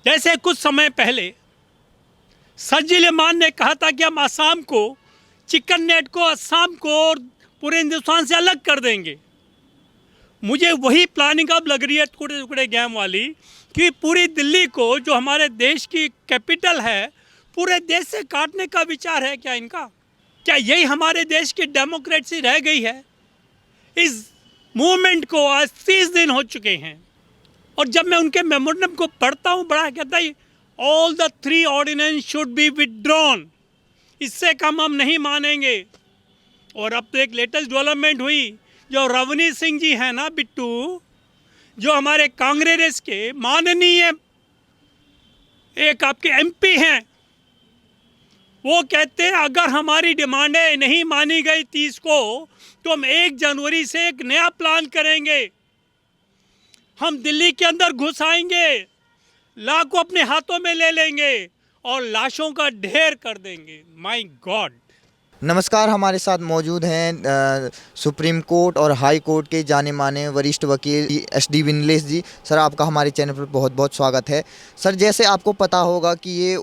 जैसे कुछ समय पहले सर्जिल मान ने कहा था कि हम असम को, चिकन नेट को, असम को और पूरे हिंदुस्तान से अलग कर देंगे। मुझे वही प्लानिंग अब लग रही है टुकड़े टुकड़े गेम वाली, कि पूरी दिल्ली को, जो हमारे देश की कैपिटल है, पूरे देश से काटने का विचार है क्या इनका? क्या यही हमारे देश की डेमोक्रेसी रह गई है? इस मूवमेंट को आज 30 दिन हो चुके हैं और जब मैं उनके मेमोरेंडम को पढ़ता हूँ, बड़ा कहता है all the 3 ordinance should be withdrawn, इससे कम हम नहीं मानेंगे। और अब तो एक लेटेस्ट डेवलपमेंट हुई, जो रवनीत सिंह जी हैं ना बिट्टू, जो हमारे कांग्रेस के माननीय एक आपके एमपी हैं, वो कहते हैं अगर हमारी डिमांडें नहीं मानी गई 30 को तो हम 1 जनवरी से एक नया प्लान करेंगे। हम दिल्ली के अंदर घुस आएंगे, लॉ को अपने हाथों में ले लेंगे और लाशों का ढेर कर देंगे। My God. नमस्कार, हमारे साथ मौजूद हैं सुप्रीम कोर्ट और हाई कोर्ट के जाने माने वरिष्ठ वकील एस.डी. विनलेस जी। सर, आपका हमारे चैनल पर बहुत बहुत स्वागत है। सर, जैसे आपको पता होगा कि ये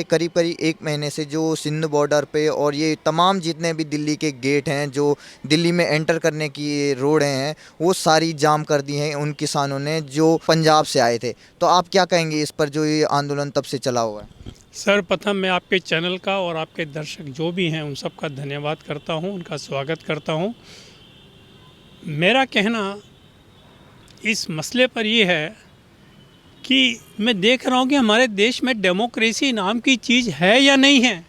करीब 1 महीने से जो सिंध बॉर्डर पे और ये तमाम जितने भी दिल्ली के गेट हैं, जो दिल्ली में एंटर करने की रोडें हैं, वो सारी जाम कर दी हैं उन किसानों ने जो पंजाब से आए थे। तो आप क्या कहेंगे इस पर, जो ये आंदोलन तब से चला हुआ है? सर्वप्रथम मैं आपके चैनल का और आपके दर्शक जो भी हैं उन सब का धन्यवाद करता हूं, उनका स्वागत करता हूं। मेरा कहना इस मसले पर ये है कि मैं देख रहा हूं कि हमारे देश में डेमोक्रेसी नाम की चीज़ है या नहीं है,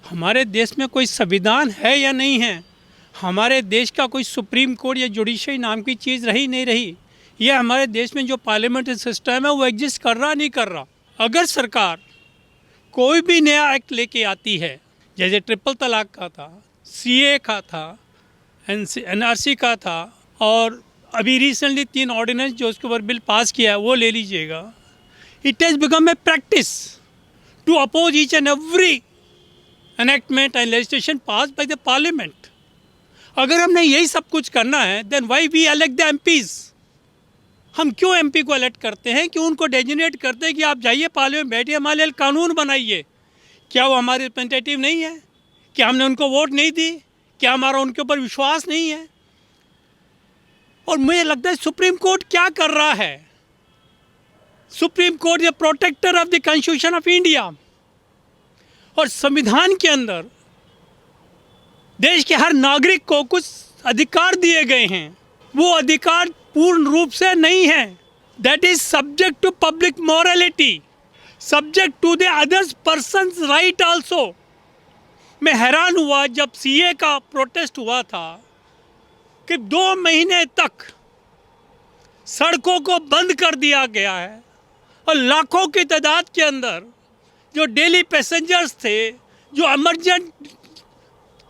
हमारे देश में कोई संविधान है या नहीं है, हमारे देश का कोई सुप्रीम कोर्ट या जुडिशरी नाम की चीज़ रही नहीं रही, यह हमारे देश में जो पार्लियामेंट्री सिस्टम है वो एग्जिस्ट कर रहा नहीं कर रहा। अगर सरकार कोई भी नया एक्ट लेके आती है, जैसे ट्रिपल तलाक का था, सीए का था, एनआरसी का था, और अभी रिसेंटली 3 ऑर्डिनेंस जो उसके ऊपर बिल पास किया है वो ले लीजिएगा। It has become a practice to oppose each and every enactment and legislation pass by the parliament. अगर हमने यही सब कुछ करना है, then why we elect the MPs. हम क्यों एमपी को इलेक्ट करते हैं? क्यों उनको डेजिग्नेट करते हैं कि आप जाइए पार्लियामेंट बैठिए, हमारे लिए कानून बनाइए? क्या वो हमारे रिप्रेजेंटेटिव नहीं है? क्या हमने उनको वोट नहीं दी? क्या हमारा उनके ऊपर विश्वास नहीं है? और मुझे लगता है सुप्रीम कोर्ट क्या कर रहा है? Supreme court is protector of the constitution of India, और संविधान के अंदर देश के हर नागरिक को कुछ अधिकार दिए गए हैं। वो अधिकार पूर्ण रूप से नहीं है। That is subject to public morality, subject to the others persons right also. मैं हैरान हुआ जब सीए का प्रोटेस्ट हुआ था कि 2 महीने तक सड़कों को बंद कर दिया गया है और लाखों की तादाद के अंदर जो डेली पैसेंजर्स थे, जो इमरजेंट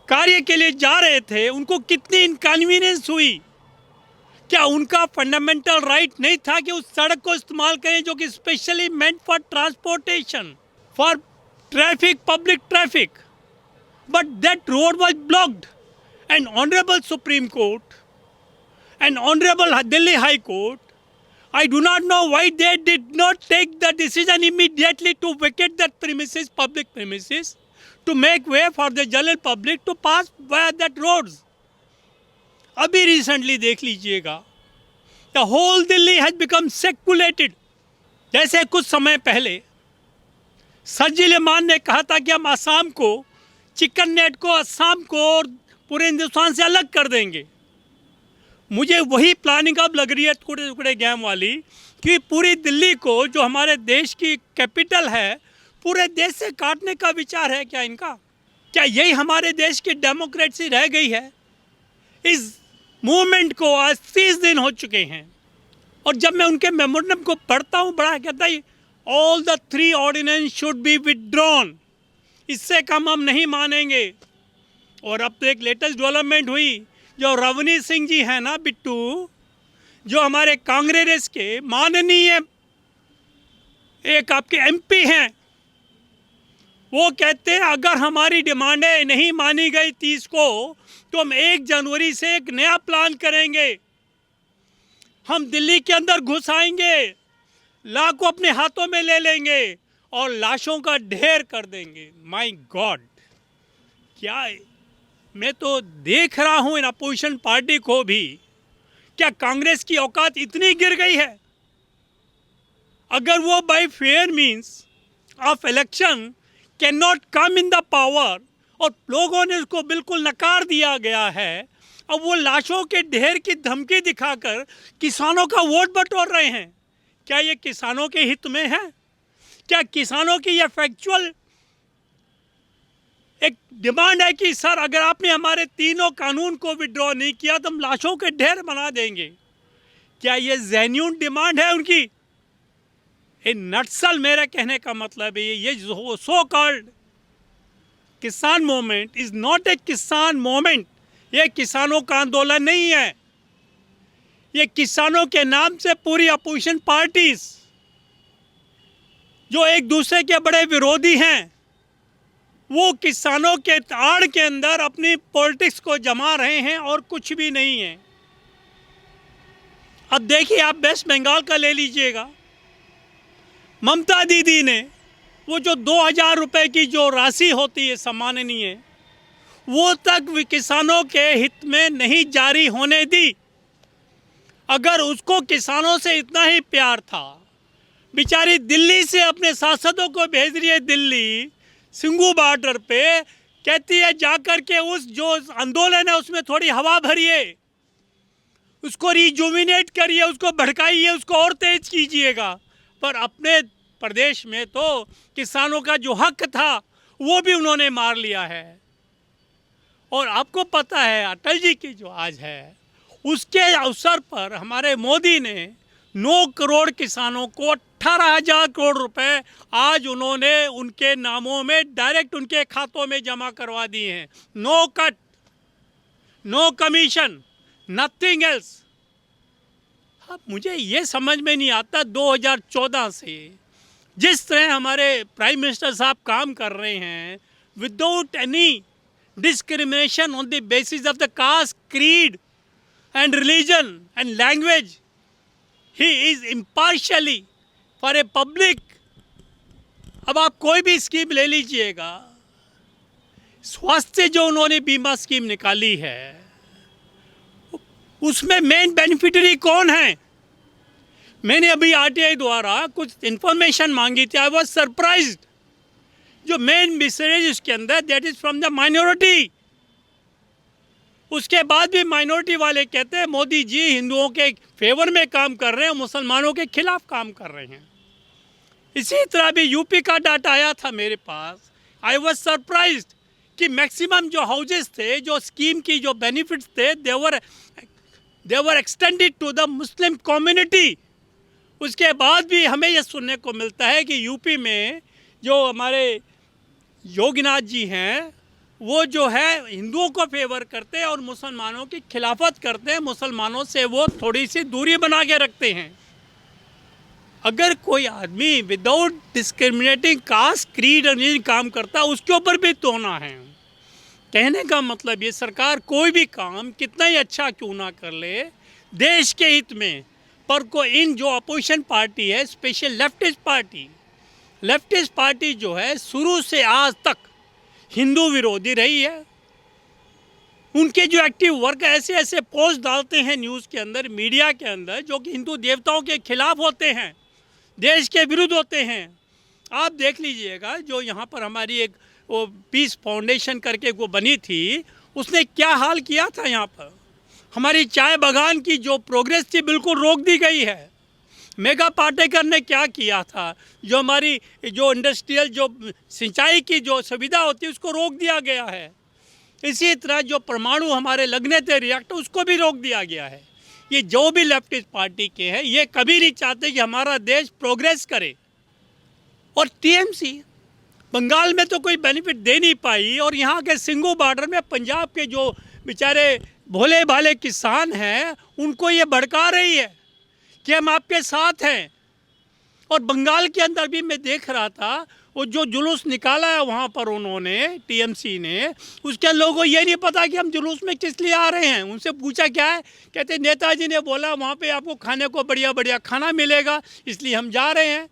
कार्य के लिए जा रहे थे, उनको कितनी इनकन्वीनियंस हुई। क्या उनका फंडामेंटल राइट नहीं था कि उस सड़क को इस्तेमाल करें जो कि specially meant for transportation, for traffic, public traffic? But that road was blocked and honourable supreme court and honourable Delhi high court, I do not know why they did not take the decision immediately to vacate that premises, public premises, to make way for the general public to pass via that roads. अभी recently देख लीजिएगा, the whole Delhi has become circulated. जैसे कुछ समय पहले सर्जिल मान ने कहा था कि हम असम को, चिकन नेट को, असम को और पूरे हिंदुस्तान से अलग कर देंगे। मुझे वही प्लानिंग अब लग रही है टुकड़े टुकड़े गेम वाली, कि पूरी दिल्ली को, जो हमारे देश की कैपिटल है, पूरे देश से काटने का विचार है क्या इनका? क्या यही हमारे देश की डेमोक्रेसी रह गई है? इस मूवमेंट को आज 30 दिन हो चुके हैं और जब मैं उनके मेमोरेंडम को पढ़ता हूँ, बड़ा कहता है all the 3 ordinance should be withdrawn, इससे कम हम नहीं मानेंगे। और अब तो एक लेटेस्ट डेवलपमेंट हुई, जो रवनीत सिंह जी हैं ना बिट्टू, जो हमारे कांग्रेस के माननीय एक आपके एमपी हैं, वो कहते हैं अगर हमारी डिमांडें नहीं मानी गई 30 को तो हम 1 जनवरी से एक नया प्लान करेंगे। हम दिल्ली के अंदर घुस आएंगे, लॉ को अपने हाथों में ले लेंगे और लाशों का ढेर कर देंगे। माय गॉड, क्या है? मैं तो देख रहा हूं इन अपोजिशन पार्टी को भी, क्या कांग्रेस की औकात इतनी गिर गई है? अगर वो bye fair means of election can not come in the power और लोगों ने उसको बिल्कुल नकार दिया गया है, अब वो लाशों के ढेर की धमकी दिखाकर किसानों का वोट बटोर रहे हैं। क्या ये किसानों के हित में है? क्या किसानों की ये फैक्चुअल एक डिमांड है कि सर अगर आपने हमारे तीनों कानून को विड्रॉ नहीं किया तो हम लाशों के ढेर बना देंगे? क्या ये जेन्युइन डिमांड है उनकी? इन नटसल मेरे कहने का मतलब है ये सो कॉल्ड किसान मूवमेंट इज नॉट ए किसान मूवमेंट। ये किसानों का आंदोलन नहीं है। ये किसानों के नाम से पूरी अपोजिशन पार्टीज जो एक दूसरे के बड़े विरोधी हैं, वो किसानों के आड़ के अंदर अपनी पॉलिटिक्स को जमा रहे हैं और कुछ भी नहीं है। अब देखिए, आप वेस्ट बंगाल का ले लीजिएगा। ममता दीदी ने वो जो 2000 रुपए की जो राशि होती है सम्माननीय, वो तक भी किसानों के हित में नहीं जारी होने दी। अगर उसको किसानों से इतना ही प्यार था, बेचारी दिल्ली से अपने सांसदों को भेज रही है दिल्ली सिंगू बॉर्डर पे, कहती है जाकर के उस जो आंदोलन है उसमें थोड़ी हवा भरिए, उसको रिजुविनेट करिए, उसको भड़काइए, उसको और तेज कीजिएगा। पर अपने प्रदेश में तो किसानों का जो हक था वो भी उन्होंने मार लिया है। और आपको पता है अटल जी की जो आज है, उसके अवसर पर हमारे मोदी ने 9 करोड़ किसानों को 18,000 करोड़ रुपए आज उन्होंने उनके नामों में डायरेक्ट उनके खातों में जमा करवा दिए हैं। No cut, no commission, nothing else. अब मुझे ये समझ में नहीं आता 2014 से जिस तरह हमारे प्राइम मिनिस्टर साहब काम कर रहे हैं, without any discrimination on the basis of the caste, creed and religion and language. He is impartially for a public. अब आप कोई भी स्कीम ले लीजिएगा, स्वास्थ्य जो उन्होंने बीमा स्कीम निकाली है, उसमें मेन बेनिफिशियरी कौन है? मैंने अभी आरटीआई द्वारा कुछ इंफॉर्मेशन मांगी थी। आई वॉज सरप्राइज्ड। जो मेन मैसेज उसके अंदर that is from the minority. उसके बाद भी माइनॉरिटी वाले कहते हैं मोदी जी हिंदुओं के फेवर में काम कर रहे हैं, मुसलमानों के खिलाफ काम कर रहे हैं। इसी तरह भी यूपी का डाटा आया था मेरे पास। आई वॉज सरप्राइज्ड कि मैक्सिमम जो हाउसेस थे, जो स्कीम की जो बेनिफिट्स थे, they were extended to the Muslim community. उसके बाद भी हमें यह सुनने को मिलता है कि यूपी में जो हमारे योगीनाथ जी हैं, वो जो है हिंदुओं को फेवर करते हैं और मुसलमानों की खिलाफत करते हैं। मुसलमानों से वो थोड़ी सी दूरी बना के रखते हैं। अगर कोई आदमी विदाउट डिस्क्रिमिनेटिंग कास्ट, क्रीड और रिलीजन काम करता है, उसके ऊपर भी तोड़ना है। कहने का मतलब ये, सरकार कोई भी काम कितना ही अच्छा क्यों ना कर ले देश के हित में, पर को इन जो अपोजिशन पार्टी है, स्पेशल लेफ्टिस्ट पार्टी जो है, शुरू से आज तक हिंदू विरोधी रही है। उनके जो एक्टिव वर्क ऐसे ऐसे पोस्ट डालते हैं न्यूज़ के अंदर, मीडिया के अंदर, जो कि हिंदू देवताओं के खिलाफ होते हैं, देश के विरुद्ध होते हैं। आप देख लीजिएगा, जो यहाँ पर हमारी एक वो पीस फाउंडेशन करके वो बनी थी, उसने क्या हाल किया था। यहाँ पर हमारी चाय बागान की जो प्रोग्रेस थी बिल्कुल रोक दी गई है। मेगा पाटेकर ने क्या किया था, जो हमारी जो इंडस्ट्रियल जो सिंचाई की जो सुविधा होती है उसको रोक दिया गया है। इसी तरह जो परमाणु हमारे लगने थे रिएक्टर, उसको भी रोक दिया गया है। ये जो भी लेफ्टिस्ट पार्टी के हैं, ये कभी नहीं चाहते कि हमारा देश प्रोग्रेस करे। और टीएमसी बंगाल में तो कोई बेनिफिट दे नहीं पाई, और यहाँ के सिंगू बॉर्डर में पंजाब के जो बेचारे भोले भाले किसान हैं, उनको ये भड़का रही है कि हम आपके साथ हैं। और बंगाल के अंदर भी मैं देख रहा था, वो जो जुलूस निकाला है वहाँ पर उन्होंने, टीएमसी ने, उसके लोगों को ये नहीं पता कि हम जुलूस में किस लिए आ रहे हैं। उनसे पूछा क्या है, कहते नेताजी ने बोला वहाँ पे आपको खाने को बढ़िया बढ़िया खाना मिलेगा इसलिए हम जा रहे हैं।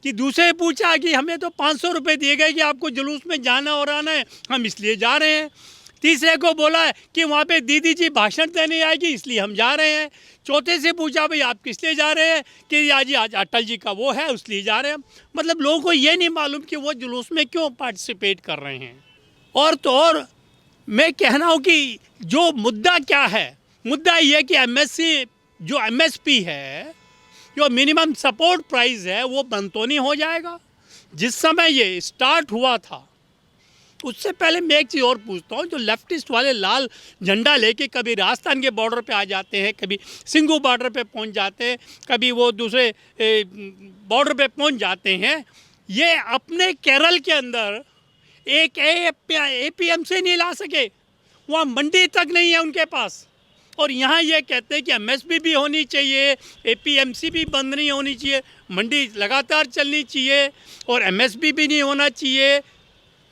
कि दूसरे पूछा कि हमें तो 500 रुपये दिए गए कि आपको जुलूस में जाना और आना है, हम इसलिए जा रहे हैं। तीसरे को बोला है कि वहाँ पे दीदी जी भाषण देने आएगी इसलिए हम जा रहे हैं। चौथे से पूछा भाई आप किस लिए जा रहे हैं, कि आज अटल जी का वो है इसलिए जा रहे हैं। मतलब लोगों को ये नहीं मालूम कि वो जुलूस में क्यों पार्टिसिपेट कर रहे हैं। और तो और मैं कहना हूँ कि जो मुद्दा क्या है, मुद्दा ये कि एमएसपी है, जो मिनिमम सपोर्ट प्राइस है, वो बंद तो नहीं हो जाएगा। जिस समय ये स्टार्ट हुआ था उससे पहले मैं एक चीज़ और पूछता हूँ, जो लेफ्टिस्ट वाले लाल झंडा लेके कभी राजस्थान के बॉर्डर पे आ जाते हैं, कभी सिंघू बॉर्डर पे पहुँच जाते हैं, कभी वो दूसरे बॉर्डर पे पहुँच जाते हैं, ये अपने केरल के अंदर एक एपीएमसी नहीं ला सके, वहाँ मंडी तक नहीं है उनके पास। और यहाँ ये कहते हैं कि एमएसपी भी होनी चाहिए, एपीएमसी भी बंद नहीं होनी चाहिए, मंडी लगातार चलनी चाहिए और एमएसपी भी नहीं होना चाहिए।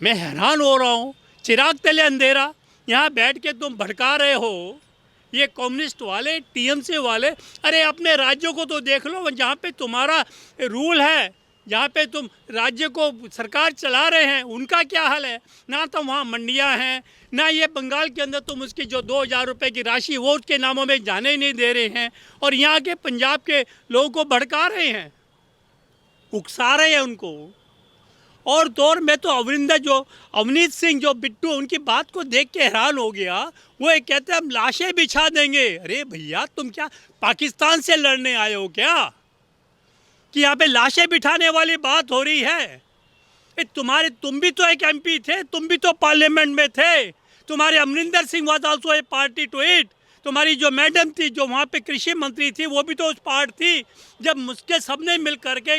मैं हैरान हो रहा हूँ, चिराग तले अंधेरा, यहाँ बैठ के तुम भड़का रहे हो ये कम्युनिस्ट वाले, टीएमसी वाले। अरे अपने राज्यों को तो देख लो, जहाँ पे तुम्हारा रूल है, जहाँ पे तुम राज्य को सरकार चला रहे हैं, उनका क्या हाल है। ना तो वहाँ मंडियाँ हैं, ना ये बंगाल के अंदर तुम उसकी जो 2000 रुपये की राशि वो उसके नामों में जाने ही नहीं दे रहे हैं, और यहाँ के पंजाब के लोगों को भड़का रहे हैं, उकसा रहे हैं उनको। और तो और मैं तो अवनीत सिंह जो बिट्टू, उनकी बात को देख के हैरान हो गया। वो एक कहते हैं हम लाशें बिछा देंगे। अरे भैया तुम क्या पाकिस्तान से लड़ने आए हो क्या, कि यहाँ पे लाशें बिठाने वाली बात हो रही है। तुम भी तो एक एमपी थे, तुम भी तो पार्लियामेंट में थे, तुम्हारे Amarinder Singh was also a party to it. तुम्हारी जो मैडम थी जो वहाँ पे कृषि मंत्री थी, वो भी तो उस पार्ट थी। जब मुझके सबने मिल करके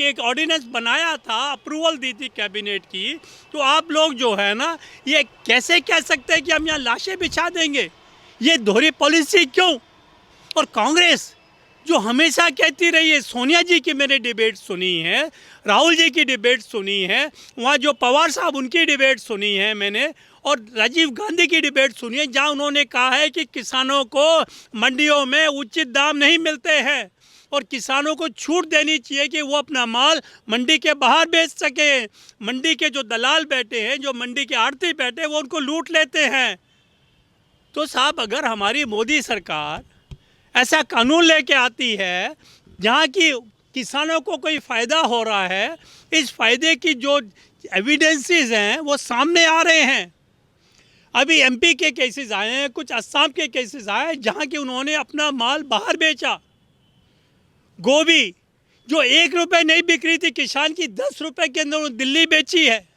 एक ऑर्डिनेंस बनाया था, अप्रूवल दी थी कैबिनेट की, तो आप लोग जो है ना, ये कैसे कह सकते हैं कि हम यहाँ लाशें बिछा देंगे। ये दोहरी पॉलिसी क्यों। और कांग्रेस जो हमेशा कहती रही है, सोनिया जी की मैंने डिबेट सुनी है, राहुल जी की डिबेट सुनी है, वहाँ जो पवार साहब उनकी डिबेट सुनी है मैंने, और राजीव गांधी की डिबेट सुनी है, जहाँ उन्होंने कहा है कि किसानों को मंडियों में उचित दाम नहीं मिलते हैं और किसानों को छूट देनी चाहिए कि वो अपना माल मंडी के बाहर बेच सकें। मंडी के जो दलाल बैठे हैं, जो मंडी के आड़ती बैठे हैं, वो उनको लूट लेते हैं। तो साहब अगर हमारी मोदी सरकार ऐसा कानून लेके आती है जहाँ की किसानों को कोई फ़ायदा हो रहा है, इस फ़ायदे की जो एविडेंसेस हैं वो सामने आ रहे हैं। अभी एमपी के केसेस आए हैं, कुछ असम के केसेस आए हैं जहाँ की उन्होंने अपना माल बाहर बेचा। गोभी जो 1 रुपये नहीं बिक रही थी किसान की, 10 रुपये के अंदर दिल्ली बेची है।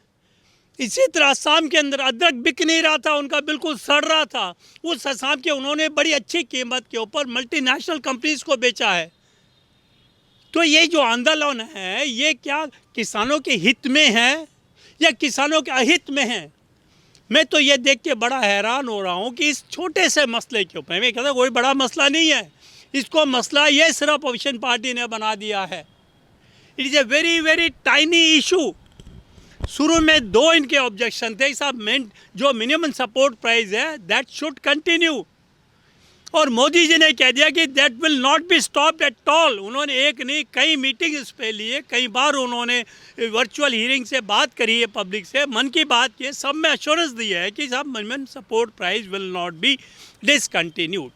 इसी तरह असम के अंदर अदरक बिक नहीं रहा था उनका, बिल्कुल सड़ रहा था, उस असम के उन्होंने बड़ी अच्छी कीमत के ऊपर मल्टीनेशनल कंपनीज को बेचा है। तो ये जो आंदोलन है, ये क्या किसानों के हित में है या किसानों के अहित में है। मैं तो ये देख के बड़ा हैरान हो रहा हूँ कि इस छोटे से मसले के ऊपर, मैं कहता कोई बड़ा मसला नहीं है, इसको मसला ये सिर्फ अपोजिशन पार्टी ने बना दिया है। It is a very very tiny issue. शुरू में 2 इनके ऑब्जेक्शन थे, साहब जो मिनिमम सपोर्ट प्राइस है दैट शुड कंटिन्यू, और मोदी जी ने कह दिया कि that will not be stopped at all. उन्होंने एक नहीं कई मीटिंग इस पे लिए, कई बार उन्होंने वर्चुअल हियरिंग से बात करी है, पब्लिक से मन की बात की, सब में एश्योरेंस दिया है कि साहब minimum support price will not be discontinued.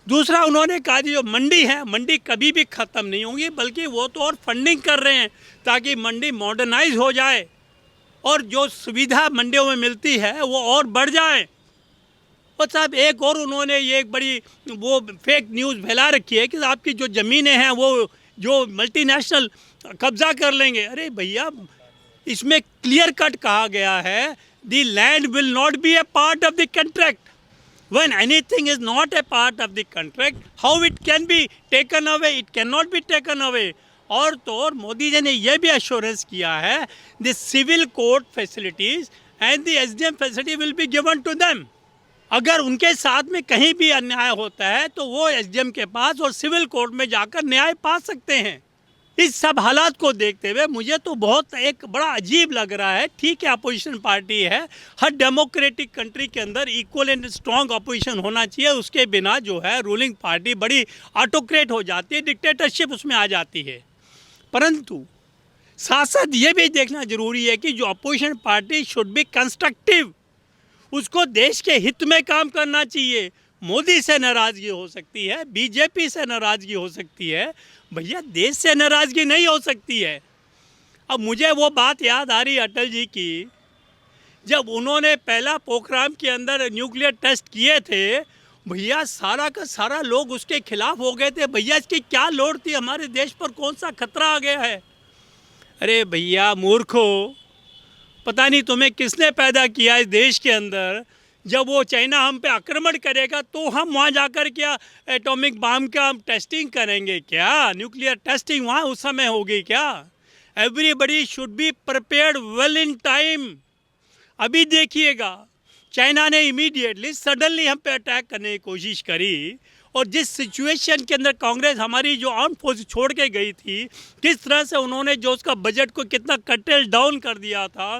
दूसरा उन्होंने कहा जो मंडी है, मंडी कभी भी ख़त्म नहीं होंगी, बल्कि वो तो और फंडिंग कर रहे हैं ताकि मंडी मॉडर्नाइज हो जाए और जो सुविधा मंडियों में मिलती है वो और बढ़ जाए। और साहब एक और उन्होंने ये एक बड़ी वो फेक न्यूज़ फैला रखी है कि आपकी जो ज़मीनें हैं वो जो मल्टीनेशनल कब्ज़ा कर लेंगे। अरे भैया इसमें क्लियर कट कहा गया है, the land will not be A part of the contract. When anything is not a part of the contract, how it can be taken away? It cannot be taken away. और तो और मोदी जी ने यह भी assurance किया है, the civil court facilities and the SDM facility will be given to them. अगर उनके साथ में कहीं भी अन्याय होता है तो वो SDM के पास और सिविल कोर्ट में जाकर न्याय पा सकते हैं। इस सब हालात को देखते हुए मुझे तो बहुत एक बड़ा अजीब लग रहा है। ठीक है, अपोजिशन पार्टी है, हर डेमोक्रेटिक कंट्री के अंदर इक्वल एंड स्ट्रॉन्ग अपोजिशन होना चाहिए, उसके बिना जो है रूलिंग पार्टी बड़ी ऑटोक्रेट हो जाती है, डिक्टेटरशिप उसमें आ जाती है। परंतु साथ साथ ये भी देखना जरूरी है कि जो opposition party should be constructive, उसको देश के हित में काम करना चाहिए। मोदी से नाराज़गी हो सकती है, बीजेपी से नाराज़गी हो सकती है, भैया देश से नाराज़गी नहीं हो सकती है। अब मुझे वो बात याद आ रही अटल जी की, जब उन्होंने पहला पोखराम के अंदर न्यूक्लियर टेस्ट किए थे, भैया सारा का सारा लोग उसके खिलाफ हो गए थे। भैया इसकी क्या लोड़ थी, हमारे देश पर कौन सा खतरा आ गया है। अरे भैया मूर्खो, पता नहीं तुम्हें किसने पैदा किया इस देश के अंदर। जब वो चाइना हम पे आक्रमण करेगा तो हम वहाँ जाकर क्या एटॉमिक बम का हम टेस्टिंग करेंगे क्या? न्यूक्लियर टेस्टिंग वहाँ उस समय होगी क्या? Everybody should be prepared well in time. अभी देखिएगा, चाइना ने इमीडिएटली सडनली हम पे अटैक करने की कोशिश करी, और जिस सिचुएशन के अंदर कांग्रेस हमारी जो आर्म फोर्स छोड़ के गई थी, किस तरह से उन्होंने जो उसका बजट को कितना कटेल डाउन कर दिया था,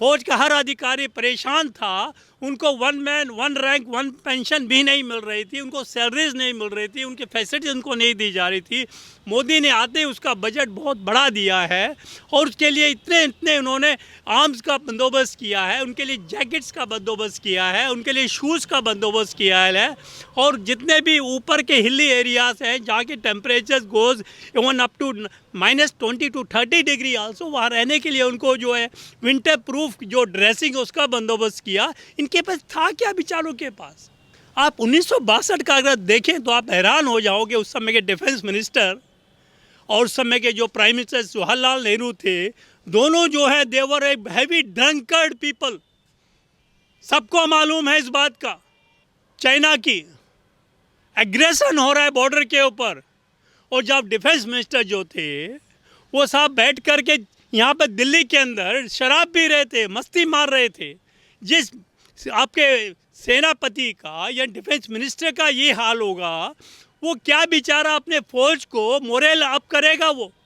फौज का हर अधिकारी परेशान था, उनको one man one rank one pension भी नहीं मिल रही थी, उनको सैलरीज नहीं मिल रही थी, उनकी फैसिलिटीज उनको नहीं दी जा रही थी। मोदी ने आते ही उसका बजट बहुत बढ़ा दिया है, और उसके लिए इतने इतने उन्होंने आर्म्स का बंदोबस्त किया है, उनके लिए जैकेट्स का बंदोबस्त किया है, उनके लिए शूज़ का बंदोबस्त किया है, और जितने भी ऊपर के हिली एरियाज़ हैं जहाँ के temperature goes even up to -20 to 30 degree also, वहाँ रहने के लिए उनको जो है विंटर प्रूफ जो ड्रेसिंग उसका बंदोबस्त किया। इनके पास था क्या बेचारों के पास? आप 1962 का अगर देखें तो आप हैरान हो जाओगे। उस समय के डिफेंस मिनिस्टर और उस समय के जो प्राइम मिनिस्टर जवाहरलाल नेहरू थे, दोनों जो है देवर ए हैवी ड्रंकर्ड पीपल। सबको मालूम है इस बात का। चाइना की एग्रेशन हो रहा है बॉर्डर के ऊपर, और जब डिफेंस मिनिस्टर जो थे वो साहब बैठ कर के यहाँ पर दिल्ली के अंदर शराब पी रहे थे, मस्ती मार रहे थे। जिस आपके सेनापति का या डिफेंस मिनिस्टर का ये हाल होगा, वो क्या बेचारा अपने फौज को मोरल अप करेगा? वो